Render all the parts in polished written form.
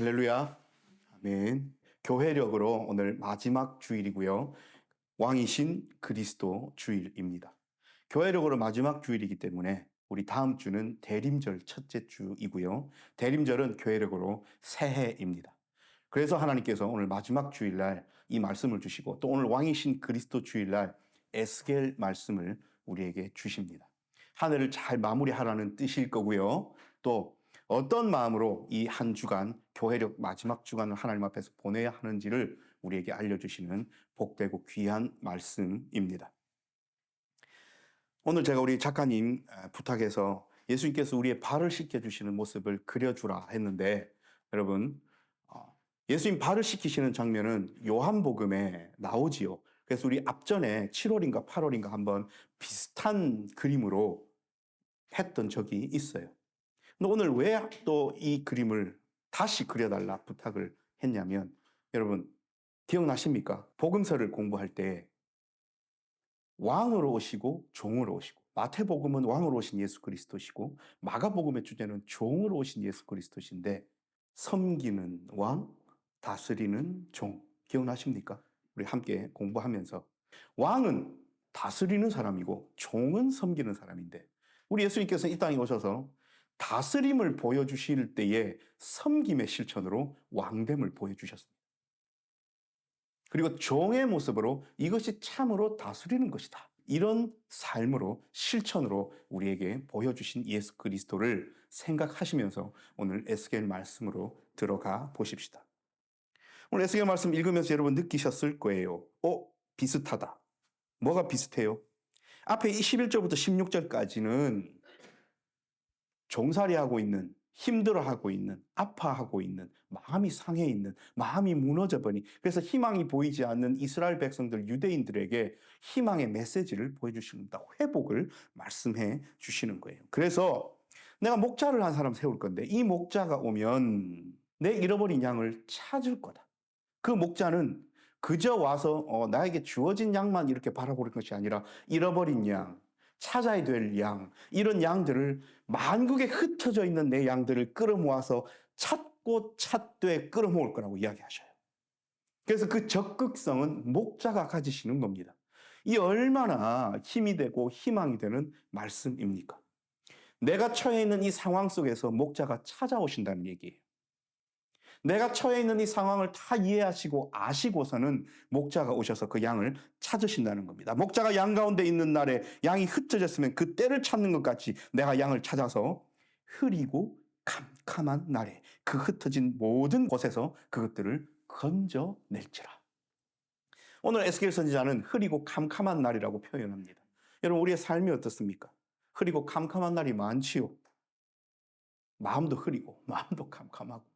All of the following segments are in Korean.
할렐루야. 아멘. 교회력으로 오늘 마지막 주일이고요. 왕이신 그리스도 주일입니다. 교회력으로 마지막 주일이기 때문에 우리 다음 주는 대림절 첫째 주이고요. 대림절은 교회력으로 새해입니다. 그래서 하나님께서 오늘 마지막 주일날 이 말씀을 주시고 또 오늘 왕이신 그리스도 주일날 에스겔 말씀을 우리에게 주십니다. 한 해를 잘 마무리하라는 뜻일 거고요. 또 어떤 마음으로 이 한 주간 교회력 마지막 주간을 하나님 앞에서 보내야 하는지를 우리에게 알려주시는 복되고 귀한 말씀입니다. 오늘 제가 우리 작가님 부탁해서 예수님께서 우리의 발을 씻겨주시는 모습을 그려주라 했는데 여러분 예수님 발을 씻기시는 장면은 요한복음에 나오지요. 그래서 우리 앞전에 7월인가 8월인가 한번 비슷한 그림으로 했던 적이 있어요. 근데 오늘 왜 또 이 그림을 다시 그려달라 부탁을 했냐면 여러분 기억나십니까? 복음서를 공부할 때 왕으로 오시고 종으로 오시고 마태복음은 왕으로 오신 예수 그리스도시고 마가복음의 주제는 종으로 오신 예수 그리스도신데 섬기는 왕, 다스리는 종 기억나십니까? 우리 함께 공부하면서 왕은 다스리는 사람이고 종은 섬기는 사람인데 우리 예수님께서 이 땅에 오셔서 다스림을 보여주실 때에 섬김의 실천으로 왕됨을 보여주셨습니다. 그리고 종의 모습으로 이것이 참으로 다스리는 것이다. 이런 삶으로 실천으로 우리에게 보여주신 예수 그리스도를 생각하시면서 오늘 에스겔 말씀으로 들어가 보십시다. 오늘 에스겔 말씀 읽으면서 여러분 느끼셨을 거예요. 비슷하다. 뭐가 비슷해요? 앞에 21절부터 16절까지는 종살이하고 있는, 힘들어하고 있는, 아파하고 있는, 마음이 상해 있는, 마음이 무너져버린, 그래서 희망이 보이지 않는 이스라엘 백성들, 유대인들에게 희망의 메시지를 보여주십니다. 회복을 말씀해 주시는 거예요. 그래서 내가 목자를 한 사람 세울 건데 이 목자가 오면 내 잃어버린 양을 찾을 거다. 그 목자는 그저 와서 나에게 주어진 양만 이렇게 바라보는 것이 아니라 잃어버린 양, 찾아야 될 양, 이런 양들을 만국에 흩어져 있는 내 양들을 끌어모아서 찾고 찾되 끌어모을 거라고 이야기하셔요. 그래서 그 적극성은 목자가 가지시는 겁니다. 이 얼마나 힘이 되고 희망이 되는 말씀입니까? 내가 처해 있는 이 상황 속에서 목자가 찾아오신다는 얘기예요. 내가 처해 있는 이 상황을 다 이해하시고 아시고서는 목자가 오셔서 그 양을 찾으신다는 겁니다. 목자가 양 가운데 있는 날에 양이 흩어졌으면 그 때를 찾는 것 같이 내가 양을 찾아서 흐리고 캄캄한 날에 그 흩어진 모든 곳에서 그것들을 건져낼지라. 오늘 에스겔 선지자는 흐리고 캄캄한 날이라고 표현합니다. 여러분 우리의 삶이 어떻습니까? 흐리고 캄캄한 날이 많지요. 마음도 흐리고 마음도 캄캄하고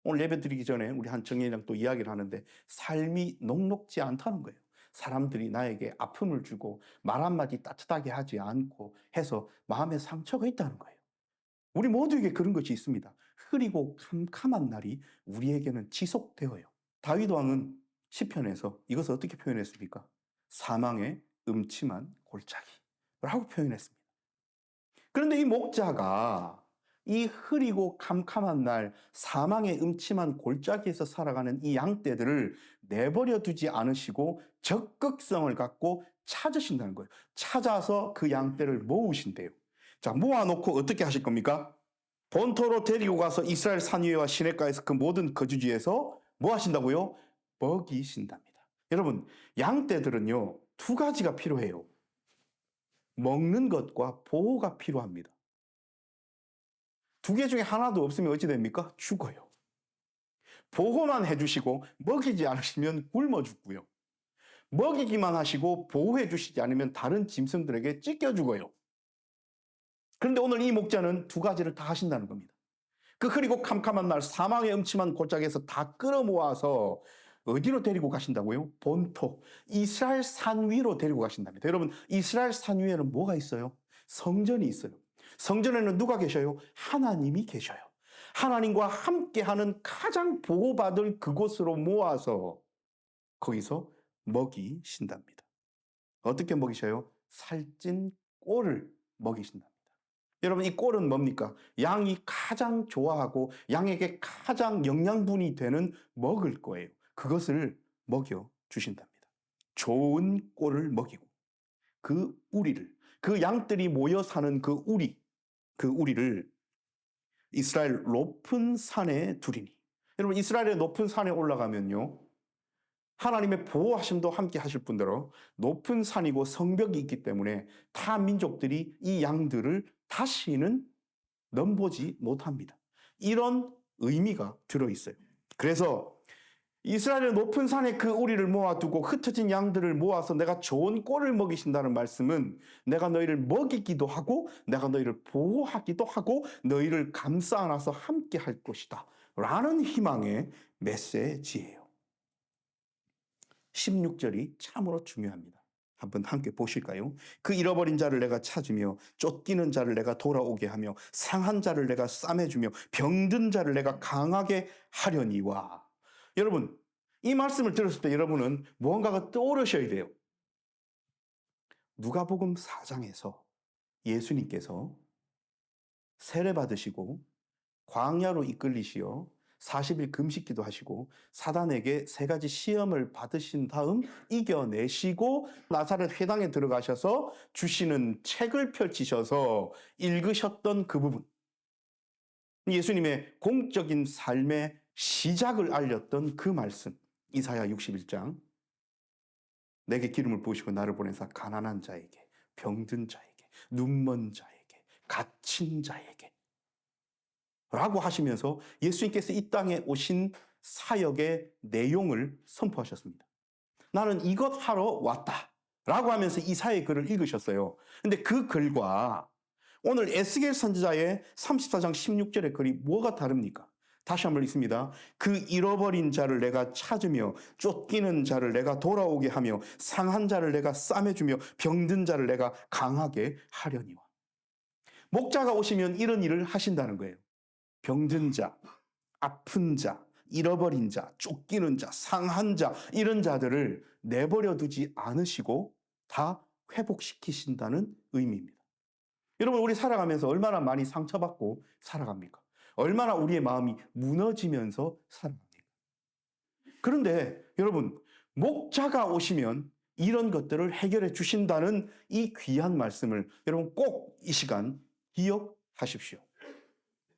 오늘 예배 드리기 전에 우리 한 청년이랑 또 이야기를 하는데 삶이 녹록지 않다는 거예요. 사람들이 나에게 아픔을 주고 말 한마디 따뜻하게 하지 않고 해서 마음에 상처가 있다는 거예요. 우리 모두에게 그런 것이 있습니다. 흐리고 캄캄한 날이 우리에게는 지속되어요. 다윗 왕은 시편에서 이것을 어떻게 표현했습니까? 사망의 음침한 골짜기라고 표현했습니다. 그런데 이 목자가 이 흐리고 캄캄한 날 사망의 음침한 골짜기에서 살아가는 이 양떼들을 내버려 두지 않으시고 적극성을 갖고 찾으신다는 거예요. 찾아서 그 양떼를 모으신대요. 자, 모아놓고 어떻게 하실 겁니까? 본토로 데리고 가서 이스라엘 산 위에와 시냇가에서 그 모든 거주지에서 뭐 하신다고요? 먹이신답니다. 여러분, 양떼들은요, 두 가지가 필요해요. 먹는 것과 보호가 필요합니다. 두 개 중에 하나도 없으면 어찌 됩니까? 죽어요. 보호만 해주시고 먹이지 않으시면 굶어 죽고요. 먹이기만 하시고 보호해 주시지 않으면 다른 짐승들에게 찢겨 죽어요. 그런데 오늘 이 목자는 두 가지를 다 하신다는 겁니다. 그 흐리고 캄캄한 날 사망의 음침한 골짜기에서 다 끌어모아서 어디로 데리고 가신다고요? 본토, 이스라엘 산 위로 데리고 가신답니다. 여러분, 이스라엘 산 위에는 뭐가 있어요? 성전이 있어요. 성전에는 누가 계셔요? 하나님이 계셔요. 하나님과 함께하는 가장 보호받을 그곳으로 모아서 거기서 먹이신답니다. 어떻게 먹이셔요? 살찐 꼴을 먹이신답니다. 여러분, 이 꼴은 뭡니까? 양이 가장 좋아하고 양에게 가장 영양분이 되는 먹을 거예요. 그것을 먹여 주신답니다. 좋은 꼴을 먹이고 그 우리를, 그 양들이 모여 사는 그 우리를 이스라엘 높은 산에 두리니. 여러분, 이스라엘의 높은 산에 올라가면요, 하나님의 보호하심도 함께 하실 분대로 높은 산이고 성벽이 있기 때문에 타 민족들이 이 양들을 다시는 넘보지 못합니다. 이런 의미가 들어있어요. 그래서 이스라엘의 높은 산에 그 우리를 모아두고 흩어진 양들을 모아서 내가 좋은 꼴을 먹이신다는 말씀은 내가 너희를 먹이기도 하고 내가 너희를 보호하기도 하고 너희를 감싸 안아서 함께 할 것이다 라는 희망의 메시지예요. 16절이 참으로 중요합니다. 한번 함께 보실까요? 그 잃어버린 자를 내가 찾으며 쫓기는 자를 내가 돌아오게 하며 상한 자를 내가 싸매주며 병든 자를 내가 강하게 하려니와. 여러분, 이 말씀을 들었을 때 여러분은 무언가가 떠오르셔야 돼요. 누가복음 4장에서 예수님께서 세례 받으시고 광야로 이끌리시어 40일 금식기도 하시고 사단에게 3가지 시험을 받으신 다음 이겨내시고 나사렛 회당에 들어가셔서 주시는 책을 펼치셔서 읽으셨던 그 부분, 예수님의 공적인 삶의 시작을 알렸던 그 말씀, 이사야 61장, 내게 기름을 부으시고 나를 보내사 가난한 자에게, 병든 자에게, 눈먼 자에게, 갇힌 자에게 라고 하시면서 예수님께서 이 땅에 오신 사역의 내용을 선포하셨습니다. 나는 이것 하러 왔다 라고 하면서 이사야의 글을 읽으셨어요. 근데 그 글과 오늘 에스겔 선지자의 34장 16절의 글이 뭐가 다릅니까? 다시 한번 읽습니다. 그 잃어버린 자를 내가 찾으며 쫓기는 자를 내가 돌아오게 하며 상한 자를 내가 싸매주며 병든 자를 내가 강하게 하려니와. 목자가 오시면 이런 일을 하신다는 거예요. 병든 자, 아픈 자, 잃어버린 자, 쫓기는 자, 상한 자, 이런 자들을 내버려 두지 않으시고 다 회복시키신다는 의미입니다. 여러분, 우리 살아가면서 얼마나 많이 상처받고 살아갑니까? 얼마나 우리의 마음이 무너지면서 살아갑니까? 그런데 여러분, 목자가 오시면 이런 것들을 해결해 주신다는 이 귀한 말씀을 여러분 꼭 이 시간 기억하십시오.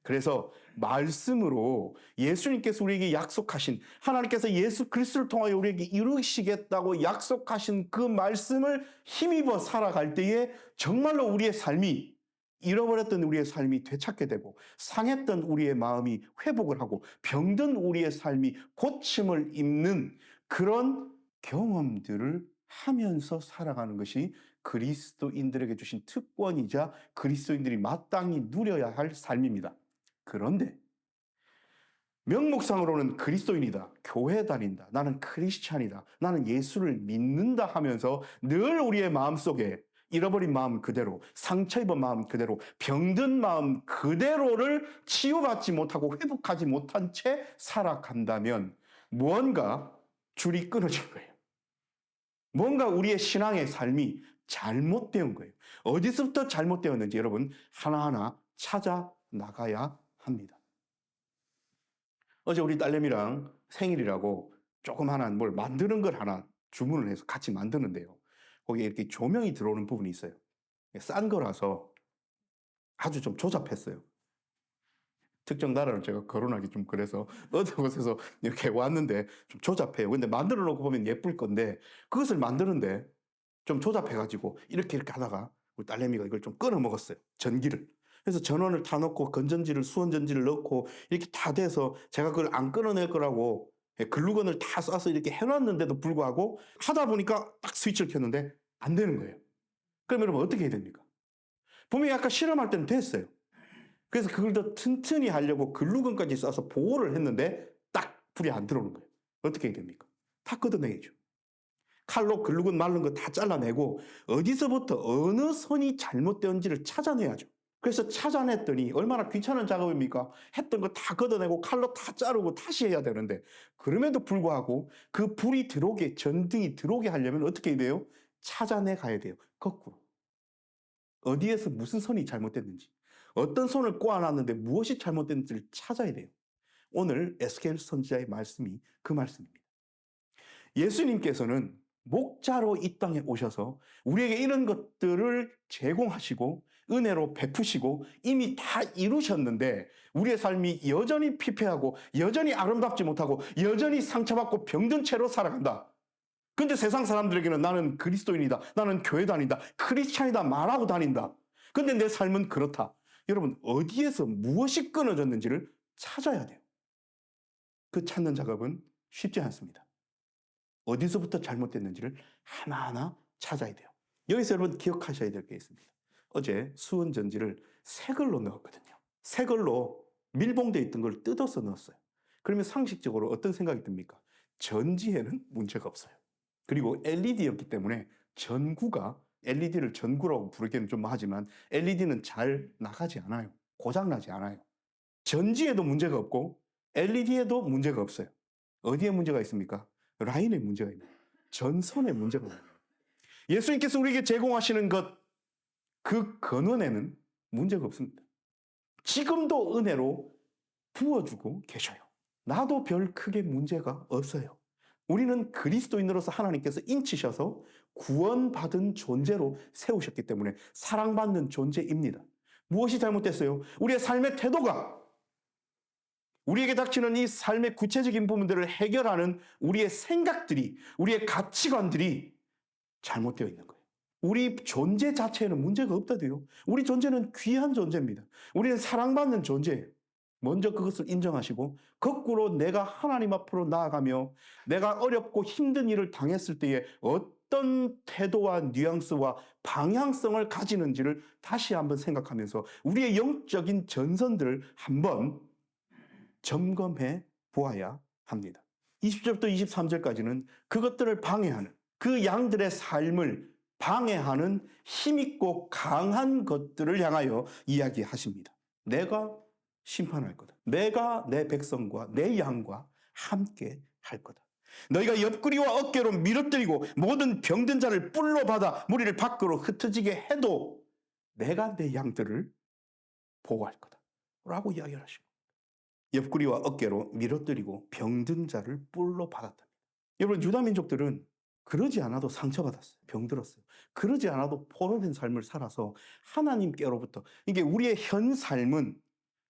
그래서 말씀으로 예수님께서 우리에게 약속하신, 하나님께서 예수 그리스도를 통하여 우리에게 이루시겠다고 약속하신 그 말씀을 힘입어 살아갈 때에 정말로 우리의 삶이, 잃어버렸던 우리의 삶이 되찾게 되고 상했던 우리의 마음이 회복을 하고 병든 우리의 삶이 고침을 입는 그런 경험들을 하면서 살아가는 것이 그리스도인들에게 주신 특권이자 그리스도인들이 마땅히 누려야 할 삶입니다. 그런데 명목상으로는 그리스도인이다, 교회 다닌다, 나는 크리스찬이다, 나는 예수를 믿는다 하면서 늘 우리의 마음속에 잃어버린 마음 그대로, 상처 입은 마음 그대로, 병든 마음 그대로를 치유받지 못하고 회복하지 못한 채 살아간다면 무언가 줄이 끊어질 거예요. 뭔가 우리의 신앙의 삶이 잘못된 거예요. 어디서부터 잘못되었는지 여러분 하나하나 찾아 나가야 합니다. 어제 우리 딸내미랑 생일이라고 조그마한 뭘 만드는 걸 하나 주문을 해서 같이 만드는데요. 거기에 이렇게 조명이 들어오는 부분이 있어요. 싼 거라서 아주 좀 조잡했어요. 특정 나라를 제가 거론하기 좀 그래서 어느 곳에서 이렇게 왔는데 좀 조잡해요. 근데 만들어 놓고 보면 예쁠 건데 그것을 만드는데 좀 조잡해가지고 이렇게 하다가 우리 딸내미가 이걸 좀 끊어 먹었어요. 전기를. 그래서 전원을 다 넣고 건전지를, 수원전지를 넣고 이렇게 다 돼서 제가 그걸 안 끊어낼 거라고 글루건을 다 쏴서 이렇게 해놨는데도 불구하고 하다 보니까 딱 스위치를 켰는데 안 되는 거예요. 그럼 여러분 어떻게 해야 됩니까? 분명히 아까 실험할 때는 됐어요. 그래서 그걸 더 튼튼히 하려고 글루건까지 쏴서 보호를 했는데 딱 불이 안 들어오는 거예요. 어떻게 해야 됩니까? 다 걷어내야죠. 칼로 글루건 마른 거 다 잘라내고 어디서부터 어느 선이 잘못되었는지를 찾아내야죠. 그래서 찾아냈더니 얼마나 귀찮은 작업입니까? 했던 거 다 걷어내고 칼로 다 자르고 다시 해야 되는데 그럼에도 불구하고 그 불이 들어오게, 전등이 들어오게 하려면 어떻게 해야 돼요? 찾아내 가야 돼요. 거꾸로. 어디에서 무슨 선이 잘못됐는지. 어떤 손을 꼬아놨는데 무엇이 잘못됐는지를 찾아야 돼요. 오늘 에스겔 선지자의 말씀이 그 말씀입니다. 예수님께서는 목자로 이 땅에 오셔서 우리에게 이런 것들을 제공하시고 은혜로 베푸시고 이미 다 이루셨는데 우리의 삶이 여전히 피폐하고 여전히 아름답지 못하고 여전히 상처받고 병든 채로 살아간다. 근데 세상 사람들에게는 나는 그리스도인이다, 나는 교회 다닌다, 크리스찬이다 말하고 다닌다. 근데 내 삶은 그렇다. 여러분, 어디에서 무엇이 끊어졌는지를 찾아야 돼요. 그 찾는 작업은 쉽지 않습니다. 어디서부터 잘못됐는지를 하나하나 찾아야 돼요. 여기서 여러분 기억하셔야 될 게 있습니다. 어제 수은 전지를 새 걸로 넣었거든요. 새 걸로 밀봉되어 있던 걸 뜯어서 넣었어요. 그러면 상식적으로 어떤 생각이 듭니까? 전지에는 문제가 없어요. 그리고 LED였기 때문에 전구가, LED를 전구라고 부르기는 좀 하지만 LED는 잘 나가지 않아요. 고장나지 않아요. 전지에도 문제가 없고 LED에도 문제가 없어요. 어디에 문제가 있습니까? 라인에 문제가 있는 거예요. 전선에 문제가 있는 거예요. 예수님께서 우리에게 제공하시는 것, 그 근원에는 문제가 없습니다. 지금도 은혜로 부어주고 계셔요. 나도 별 크게 문제가 없어요. 우리는 그리스도인으로서 하나님께서 인치셔서 구원받은 존재로 세우셨기 때문에 사랑받는 존재입니다. 무엇이 잘못됐어요? 우리의 삶의 태도가, 우리에게 닥치는 이 삶의 구체적인 부분들을 해결하는 우리의 생각들이, 우리의 가치관들이 잘못되어 있는 거예요. 우리 존재 자체에는 문제가 없다도요. 우리 존재는 귀한 존재입니다. 우리는 사랑받는 존재예요. 먼저 그것을 인정하시고 거꾸로 내가 하나님 앞으로 나아가며 내가 어렵고 힘든 일을 당했을 때에 어떤 태도와 뉘앙스와 방향성을 가지는지를 다시 한번 생각하면서 우리의 영적인 전선들을 한번 점검해 보아야 합니다. 20절부터 23절까지는 그것들을 방해하는, 그 양들의 삶을 방해하는 힘있고 강한 것들을 향하여 이야기하십니다. 내가 심판할 거다. 내가 내 백성과 내 양과 함께 할 거다. 너희가 옆구리와 어깨로 밀어뜨리고 모든 병든 자를 뿔로 받아 무리를 밖으로 흩어지게 해도 내가 내 양들을 보호할 거다. 라고 이야기를 하십니다. 옆구리와 어깨로 밀어뜨리고 병든 자를 뿔로 받았답니다. 여러분, 유다 민족들은 그러지 않아도 상처받았어요. 병들었어요. 그러지 않아도 포로된 삶을 살아서 하나님께로부터, 이게 우리의 현 삶은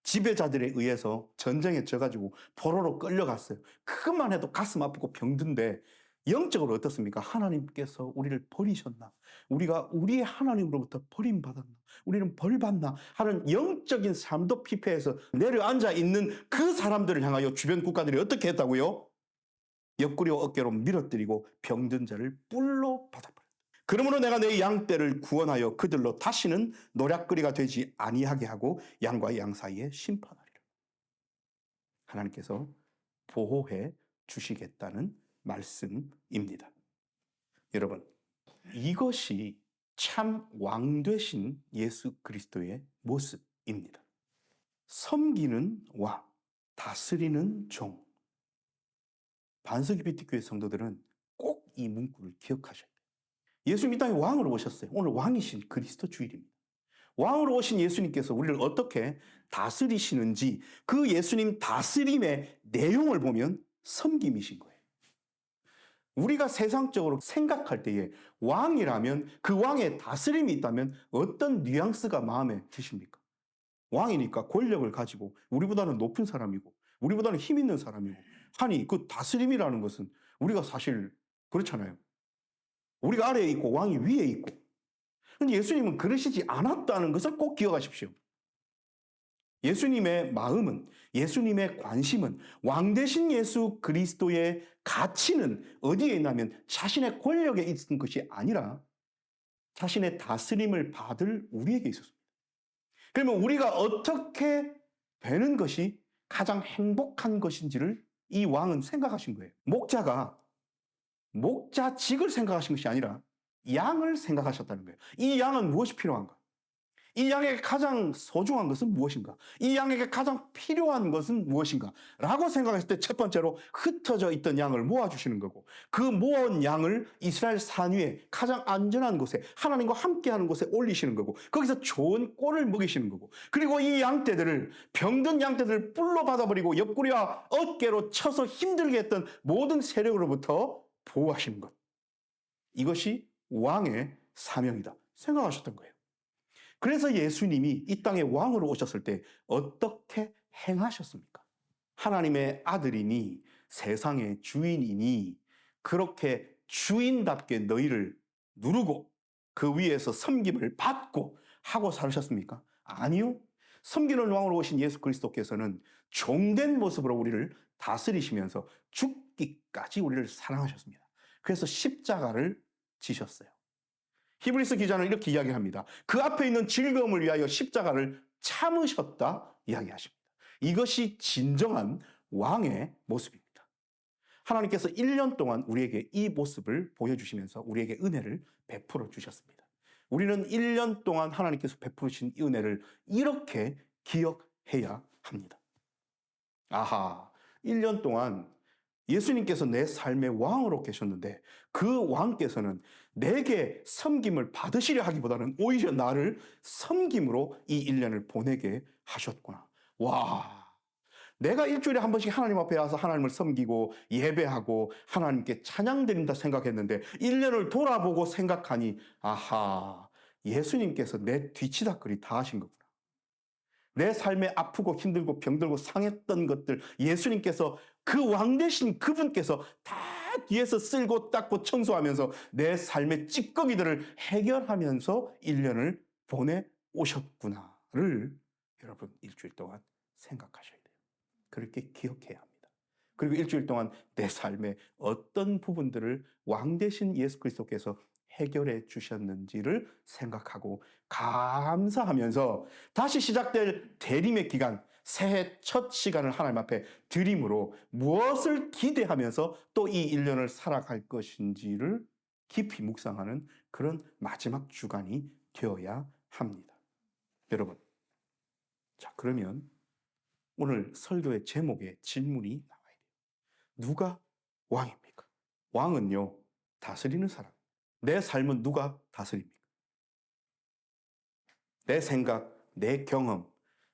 지배자들에 의해서 전쟁에 져가지고 포로로 끌려갔어요. 그것만 해도 가슴 아프고 병든데 영적으로 어떻습니까? 하나님께서 우리를 버리셨나? 우리가 우리의 하나님으로부터 버림받았나? 우리는 벌받나? 하는 영적인 삶도 피폐해서 내려앉아 있는 그 사람들을 향하여 주변 국가들이 어떻게 했다고요? 옆구리와 어깨로 밀어뜨리고 병든 자를 뿔로 받아버렸다. 그러므로 내가 내 양떼를 구원하여 그들로 다시는 노략거리가 되지 아니하게 하고 양과 양 사이에 심판하리라. 하나님께서 보호해 주시겠다는 말씀입니다. 여러분, 이것이 참 왕 되신 예수 그리스도의 모습입니다. 섬기는 왕, 다스리는 종. 반석이 비티교회 성도들은 꼭 이 문구를 기억하셔야 돼요. 예수님 이 땅에 왕으로 오셨어요. 오늘 왕이신 그리스도 주일입니다. 왕으로 오신 예수님께서 우리를 어떻게 다스리시는지 그 예수님 다스림의 내용을 보면 섬김이신 거예요. 우리가 세상적으로 생각할 때에 왕이라면 그 왕의 다스림이 있다면 어떤 뉘앙스가 마음에 드십니까? 왕이니까 권력을 가지고 우리보다는 높은 사람이고 우리보다는 힘 있는 사람이고 하니 그 다스림이라는 것은 우리가 사실 그렇잖아요. 우리가 아래에 있고 왕이 위에 있고. 그런데 예수님은 그러시지 않았다는 것을 꼭 기억하십시오. 예수님의 마음은, 예수님의 관심은, 왕 되신 예수 그리스도의 가치는 어디에 있냐면 자신의 권력에 있는 것이 아니라 자신의 다스림을 받을 우리에게 있었습니다. 그러면 우리가 어떻게 되는 것이 가장 행복한 것인지를 이 왕은 생각하신 거예요. 목자가 목자직을 생각하신 것이 아니라 양을 생각하셨다는 거예요. 이 양은 무엇이 필요한가? 이 양에게 가장 소중한 것은 무엇인가? 이 양에게 가장 필요한 것은 무엇인가? 라고 생각했을 때 첫 번째로 흩어져 있던 양을 모아주시는 거고, 그 모은 양을 이스라엘 산 위에 가장 안전한 곳에, 하나님과 함께하는 곳에 올리시는 거고, 거기서 좋은 꼴을 먹이시는 거고, 그리고 이 양떼들을, 병든 양떼들을 뿔로 받아버리고 옆구리와 어깨로 쳐서 힘들게 했던 모든 세력으로부터 보호하시는 것. 이것이 왕의 사명이다 생각하셨던 거예요. 그래서 예수님이 이 땅에 왕으로 오셨을 때 어떻게 행하셨습니까? 하나님의 아들이니 세상의 주인이니 그렇게 주인답게 너희를 누르고 그 위에서 섬김을 받고 하고 살으셨습니까? 아니요. 섬기는 왕으로 오신 예수 그리스도께서는 종된 모습으로 우리를 다스리시면서 죽기까지 우리를 사랑하셨습니다. 그래서 십자가를 지셨어요. 히브리서 기자는 이렇게 이야기합니다. 그 앞에 있는 즐거움을 위하여 십자가를 참으셨다 이야기하십니다. 이것이 진정한 왕의 모습입니다. 하나님께서 1년 동안 우리에게 이 모습을 보여주시면서 우리에게 은혜를 베풀어 주셨습니다. 우리는 1년 동안 하나님께서 베푸신 이 은혜를 이렇게 기억해야 합니다. 아하, 1년 동안 예수님께서 내 삶의 왕으로 계셨는데 그 왕께서는 내게 섬김을 받으시려 하기보다는 오히려 나를 섬김으로 이 1년을 보내게 하셨구나. 와, 내가 일주일에 한 번씩 하나님 앞에 와서 하나님을 섬기고 예배하고 하나님께 찬양드린다 생각했는데 1년을 돌아보고 생각하니 아하, 예수님께서 내 뒤치다거리 다 하신 거구나. 내 삶에 아프고 힘들고 병들고 상했던 것들 예수님께서 그 왕 되신 그분께서 다 뒤에서 쓸고 닦고 청소하면서 내 삶의 찌꺼기들을 해결하면서 1년을 보내오셨구나를 여러분 일주일 동안 생각하셔야 돼요. 그렇게 기억해야 합니다. 그리고 일주일 동안 내 삶의 어떤 부분들을 왕 되신 예수 그리스도께서 해결해 주셨는지를 생각하고 감사하면서 다시 시작될 대림의 기간, 새해 첫 시간을 하나님 앞에 드림으로 무엇을 기대하면서 또 이 1년을 살아갈 것인지를 깊이 묵상하는 그런 마지막 주간이 되어야 합니다. 여러분, 자 그러면 오늘 설교의 제목에 질문이 나와야 돼요. 누가 왕입니까? 왕은요, 다스리는 사람. 내 삶은 누가 다스립니까? 내 생각, 내 경험,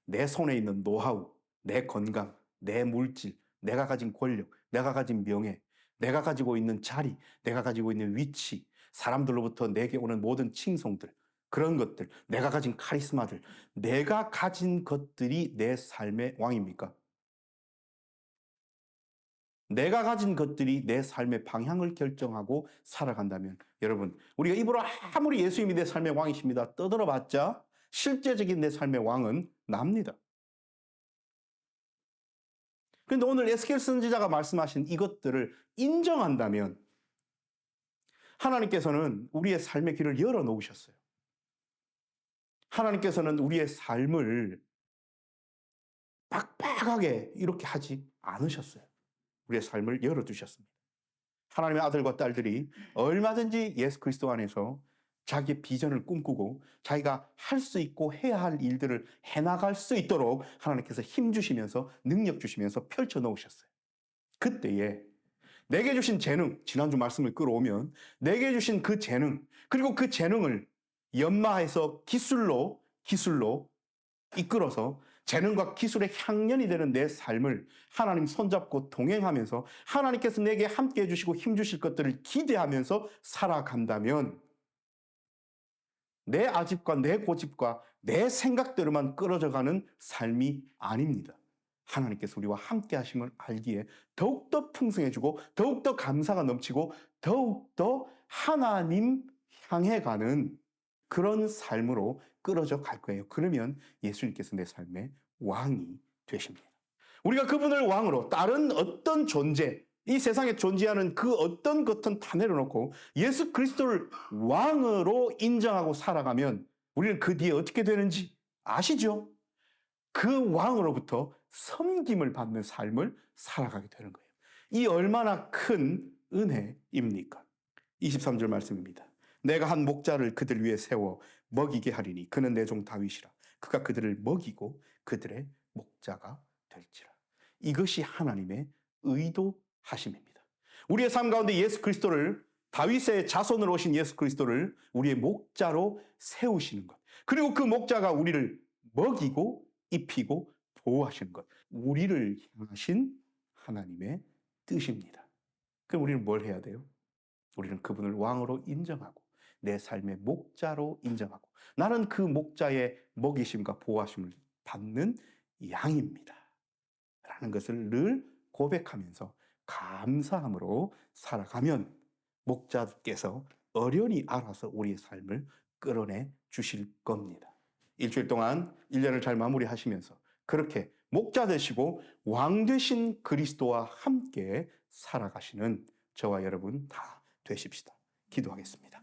내 손에 있는 노하우, 내 건강, 내 물질, 내가 가진 권력, 내가 가진 명예, 내가 가지고 있는 자리, 내가 가지고 있는 위치, 사람들로부터 내게 오는 모든 칭송들, 그런 것들, 내가 가진 카리스마들, 내가 가진 것들이 내 삶의 왕입니까? 내가 가진 것들이 내 삶의 방향을 결정하고 살아간다면 여러분, 우리가 입으로 아무리 예수님이 내 삶의 왕이십니다 떠들어봤자 실제적인 내 삶의 왕은 납니다. 그런데 오늘 에스겔 선지자가 말씀하신 이것들을 인정한다면 하나님께서는 우리의 삶의 길을 열어놓으셨어요. 하나님께서는 우리의 삶을 빡빡하게 이렇게 하지 않으셨어요. 우리의 삶을 열어두셨습니다. 하나님의 아들과 딸들이 얼마든지 예수 그리스도 안에서 자기의 비전을 꿈꾸고 자기가 할 수 있고 해야 할 일들을 해나갈 수 있도록 하나님께서 힘 주시면서 능력 주시면서 펼쳐놓으셨어요. 그때에 내게 주신 재능, 지난주 말씀을 끌어오면 내게 주신 그 재능, 그리고 그 재능을 연마해서 기술로 이끌어서 재능과 기술의 향연이 되는 내 삶을 하나님 손잡고 동행하면서 하나님께서 내게 함께 해주시고 힘주실 것들을 기대하면서 살아간다면 내 아집과 내 고집과 내 생각대로만 끌어져가는 삶이 아닙니다. 하나님께서 우리와 함께 하심을 알기에 더욱더 풍성해지고 더욱더 감사가 넘치고 더욱더 하나님 향해 가는 그런 삶으로 끌어져 갈 거예요. 그러면 예수님께서 내 삶의 왕이 되십니다. 우리가 그분을 왕으로 다른 어떤 존재, 이 세상에 존재하는 그 어떤 것은 다 내려놓고 예수 그리스도를 왕으로 인정하고 살아가면 우리는 그 뒤에 어떻게 되는지 아시죠? 그 왕으로부터 섬김을 받는 삶을 살아가게 되는 거예요. 이 얼마나 큰 은혜입니까? 23절 말씀입니다. 내가 한 목자를 그들 위에 세워 먹이게 하리니 그는 내 종 다윗이라. 그가 그들을 먹이고 그들의 목자가 될지라. 이것이 하나님의 의도하심입니다. 우리의 삶 가운데 예수 그리스도를, 다윗의 자손으로 오신 예수 그리스도를 우리의 목자로 세우시는 것, 그리고 그 목자가 우리를 먹이고 입히고 보호하시는 것, 우리를 향하신 하나님의 뜻입니다. 그럼 우리는 뭘 해야 돼요? 우리는 그분을 왕으로 인정하고 내 삶의 목자로 인정하고 나는 그 목자의 먹이심과 보호하심을 받는 양입니다 라는 것을 늘 고백하면서 감사함으로 살아가면 목자께서 어련히 알아서 우리의 삶을 끌어내 주실 겁니다. 일주일 동안 1년을 잘 마무리하시면서 그렇게 목자 되시고 왕 되신 그리스도와 함께 살아가시는 저와 여러분 다 되십시다. 기도하겠습니다.